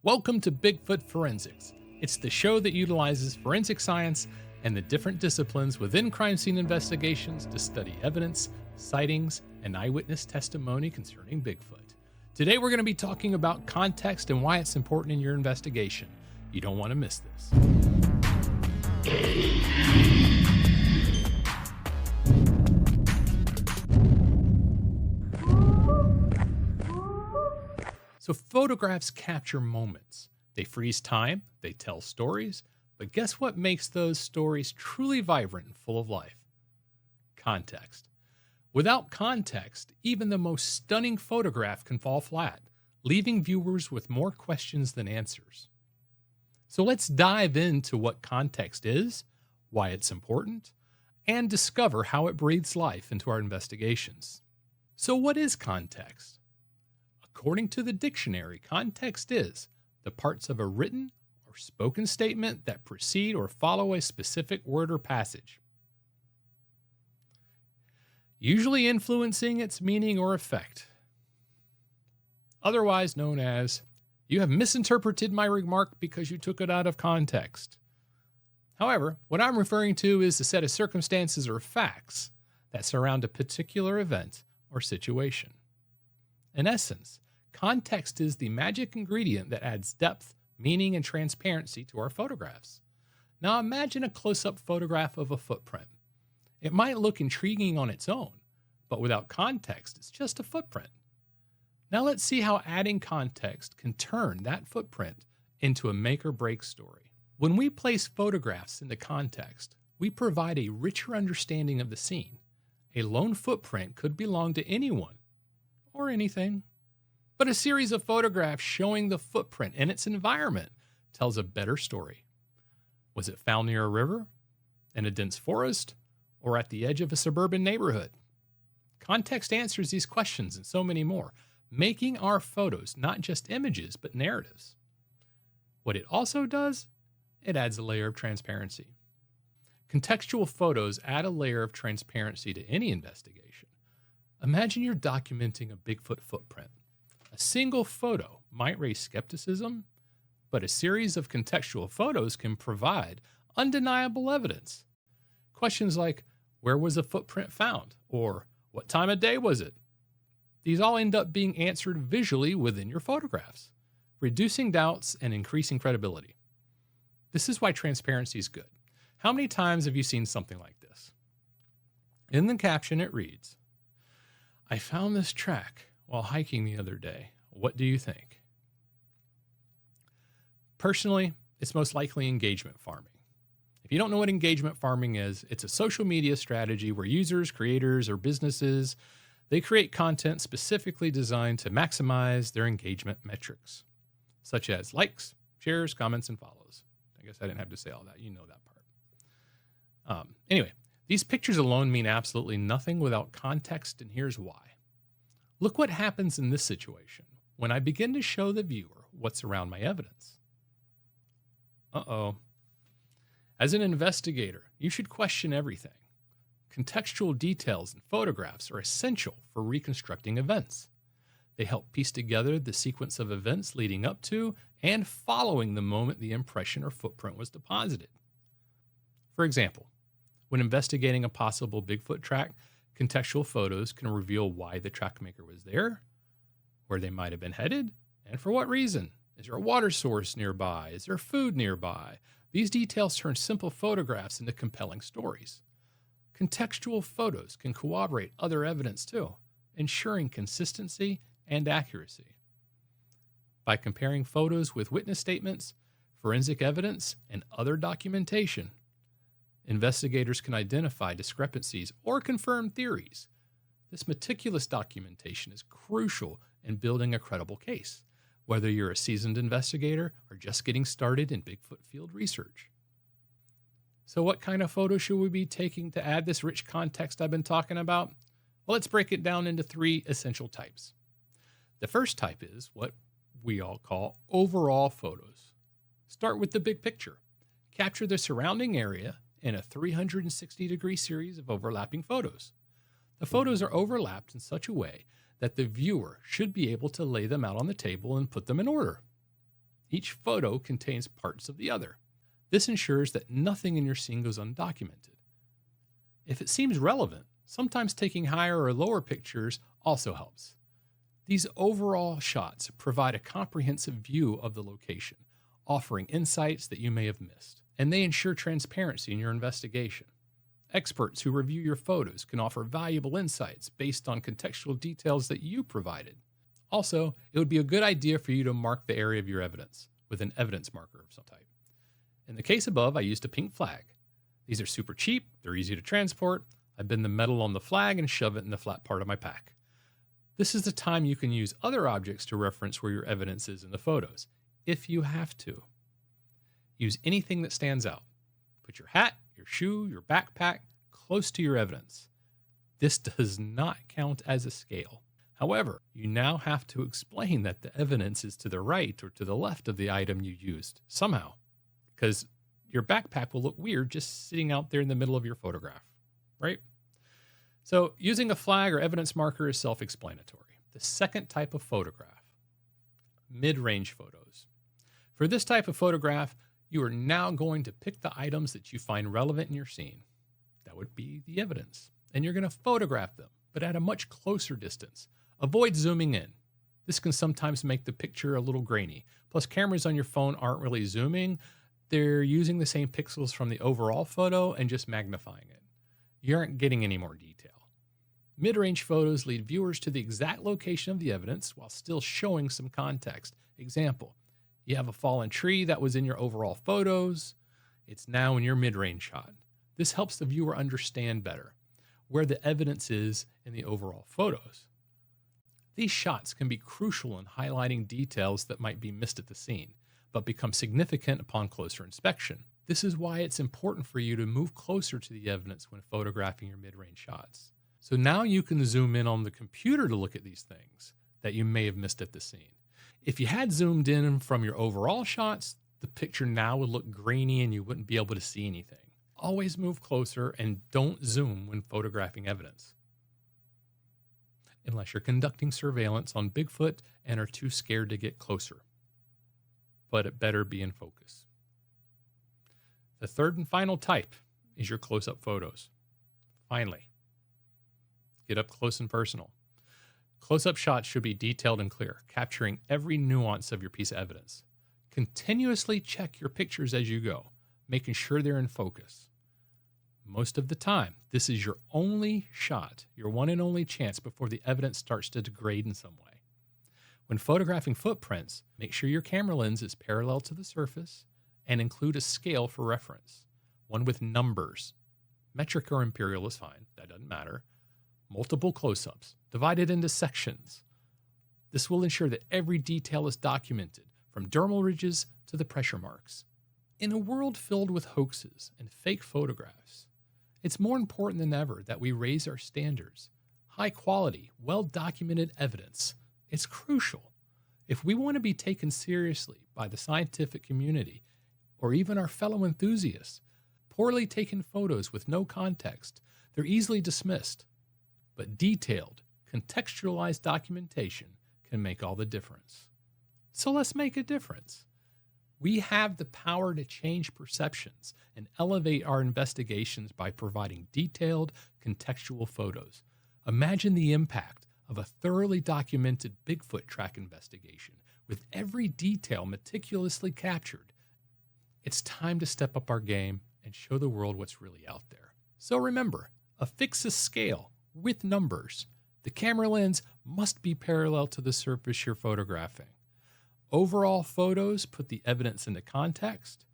Welcome to Bigfoot Forensics. It's the show that utilizes forensic science and the different disciplines within crime scene investigations to study evidence, sightings, and eyewitness testimony concerning Bigfoot. Today we're going to be talking about context and why it's important in your investigation. You don't want to miss this. So photographs capture moments. They freeze time, they tell stories, but guess what makes those stories truly vibrant and full of life? Context. Without context, even the most stunning photograph can fall flat, leaving viewers with more questions than answers. So let's dive into what context is, why it's important, and discover how it breathes life into our investigations. So what is context? According to the dictionary, context is the parts of a written or spoken statement that precede or follow a specific word or passage, usually influencing its meaning or effect. Otherwise known as, you have misinterpreted my remark because you took it out of context. However, what I'm referring to is the set of circumstances or facts that surround a particular event or situation. In essence, context is the magic ingredient that adds depth, meaning, and transparency to our photographs. Now imagine a close-up photograph of a footprint. It might look intriguing on its own, but without context, it's just a footprint. Now let's see how adding context can turn that footprint into a make-or-break story. When we place photographs into context, we provide a richer understanding of the scene. A lone footprint could belong to anyone or anything. But a series of photographs showing the footprint and its environment tells a better story. Was it found near a river, in a dense forest, or at the edge of a suburban neighborhood? Context answers these questions and so many more, making our photos not just images, but narratives. What it also does, it adds a layer of transparency. Contextual photos add a layer of transparency to any investigation. Imagine you're documenting a Bigfoot footprint. A single photo might raise skepticism, but a series of contextual photos can provide undeniable evidence. Questions like, where was the footprint found? Or what time of day was it? These all end up being answered visually within your photographs, reducing doubts and increasing credibility. This is why transparency is good. How many times have you seen something like this? In the caption, it reads, I found this track while hiking the other day. What do you think? Personally, it's most likely engagement farming. If you don't know what engagement farming is, it's a social media strategy where users, creators, or businesses, they create content specifically designed to maximize their engagement metrics, such as likes, shares, comments, and follows. I guess I didn't have to say all that. You know that part. Anyway, these pictures alone mean absolutely nothing without context, and here's why. Look what happens in this situation when I begin to show the viewer what's around my evidence. As an investigator, you should question everything. Contextual details and photographs are essential for reconstructing events. They help piece together the sequence of events leading up to and following the moment the impression or footprint was deposited. For example, when investigating a possible Bigfoot track, contextual photos can reveal why the track maker was there, where they might have been headed, and for what reason. Is there a water source nearby? Is there food nearby? These details turn simple photographs into compelling stories. Contextual photos can corroborate other evidence too, ensuring consistency and accuracy. By comparing photos with witness statements, forensic evidence, and other documentation, investigators can identify discrepancies or confirm theories. This meticulous documentation is crucial in building a credible case, whether you're a seasoned investigator or just getting started in Bigfoot field research. So what kind of photos should we be taking to add this rich context I've been talking about? Well, let's break it down into three essential types. The first type is what we all call overall photos. Start with the big picture. Capture the surrounding area in a 360-degree series of overlapping photos. The photos are overlapped in such a way that the viewer should be able to lay them out on the table and put them in order. Each photo contains parts of the other. This ensures that nothing in your scene goes undocumented. If it seems relevant, sometimes taking higher or lower pictures also helps. These overall shots provide a comprehensive view of the location, offering insights that you may have missed, and they ensure transparency in your investigation. Experts who review your photos can offer valuable insights based on contextual details that you provided. Also, it would be a good idea for you to mark the area of your evidence with an evidence marker of some type. In the case above, I used a pink flag. These are super cheap, they're easy to transport. I bend the metal on the flag and shove it in the flat part of my pack. This is the time you can use other objects to reference where your evidence is in the photos, if you have to. Use anything that stands out. Put your hat, your shoe, your backpack close to your evidence. This does not count as a scale. However, you now have to explain that the evidence is to the right or to the left of the item you used somehow, because your backpack will look weird just sitting out there in the middle of your photograph, right? So using a flag or evidence marker is self-explanatory. The second type of photograph, mid-range photos. For this type of photograph, you are now going to pick the items that you find relevant in your scene. That would be the evidence. And you're going to photograph them, but at a much closer distance. Avoid zooming in. This can sometimes make the picture a little grainy. Plus, cameras on your phone aren't really zooming. They're using the same pixels from the overall photo and just magnifying it. You aren't getting any more detail. Mid-range photos lead viewers to the exact location of the evidence while still showing some context. Example, you have a fallen tree that was in your overall photos. It's now in your mid-range shot. This helps the viewer understand better where the evidence is in the overall photos. These shots can be crucial in highlighting details that might be missed at the scene, but become significant upon closer inspection. This is why it's important for you to move closer to the evidence when photographing your mid-range shots. So now you can zoom in on the computer to look at these things that you may have missed at the scene. If you had zoomed in from your overall shots, the picture now would look grainy and you wouldn't be able to see anything. Always move closer and don't zoom when photographing evidence, unless you're conducting surveillance on Bigfoot and are too scared to get closer. But it better be in focus. The third and final type is your close-up photos. Finally, get up close and personal. Close-up shots should be detailed and clear, capturing every nuance of your piece of evidence. Continuously check your pictures as you go, making sure they're in focus. Most of the time, this is your only shot, your one and only chance before the evidence starts to degrade in some way. When photographing footprints, make sure your camera lens is parallel to the surface and include a scale for reference, one with numbers. Metric or imperial is fine, that doesn't matter. Multiple close-ups, divided into sections. This will ensure that every detail is documented, from dermal ridges to the pressure marks. In a world filled with hoaxes and fake photographs, it's more important than ever that we raise our standards. High quality, well-documented evidence. It's crucial. If we want to be taken seriously by the scientific community, or even our fellow enthusiasts, poorly taken photos with no context, they're easily dismissed. But detailed, contextualized documentation can make all the difference. So let's make a difference. We have the power to change perceptions and elevate our investigations by providing detailed, contextual photos. Imagine the impact of a thoroughly documented Bigfoot track investigation with every detail meticulously captured. It's time to step up our game and show the world what's really out there. So remember, affix a scale with numbers. The camera lens must be parallel to the surface you're photographing. Overall photos put the evidence into context.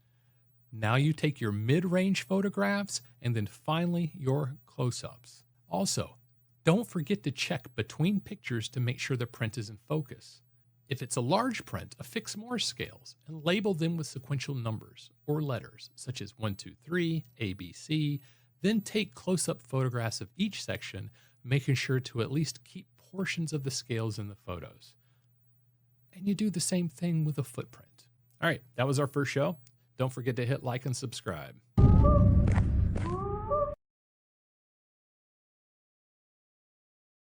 Now you take your mid-range photographs and then finally your close-ups. Also, don't forget to check between pictures to make sure the print is in focus. If it's a large print, affix more scales and label them with sequential numbers or letters such as 1, 2, 3, ABC. Then take close-up photographs of each section, making sure to at least keep portions of the scales in the photos. And you do the same thing with a footprint. All right, that was our first show. Don't forget to hit like and subscribe.